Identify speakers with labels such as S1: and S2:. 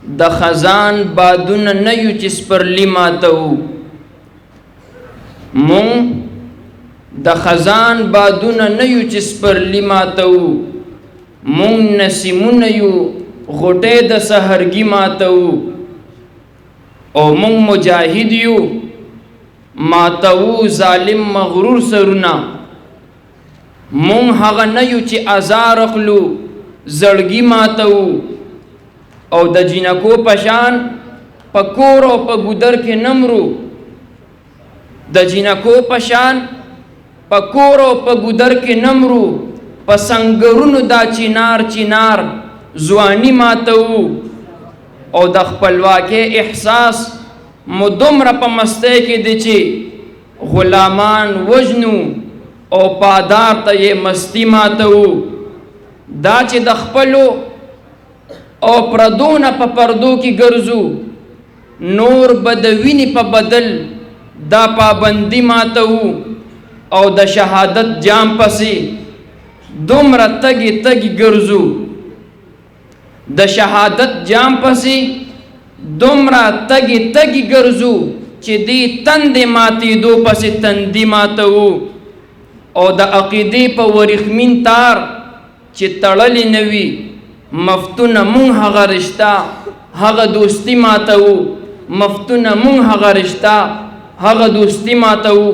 S1: د خزان بادونه نه یو چې سپرلی ماتو. مونږ د خزان بادونه نه یو چې سپرلی ماتو. مونږ نسیمونه یو غټې د سحرګي ماتو. او مونږ مجاهد یو ماتو ظالم مغرور سرونه. مونږ هغه نه یو چې ازار اخلو زړګي ماتو. او د جنکو پشان په کور او په ګودر کې نمرو. د جنکو پشان په کور او په ګودر کې نمرو. په سنگرونو دا چینار چینار ځواني ماتو. او د خپلواکۍ احساس مو دومره په مستی کې دی چې غلامان وژنو او پادار ته یې مستی ماتو. دا چې د خپلو او پردونه په پردو کې ګرځو نور بدوینی په بدل دا پابندی ماتو. او د شهادت جام پسې دومره تګي تګي ګرځو. د شهادت جام پسې دومره تګي تګي ګرځو چې دې تندې ماتې دو پسې تندې ماتو. او د عقیدې په ورېښمین تار چې تړلې نه وي مفتونه مونږ هغه رشته هغه دوستي ماتو. مفتونه مونږ هغه رشته هغه دوستي ماتو.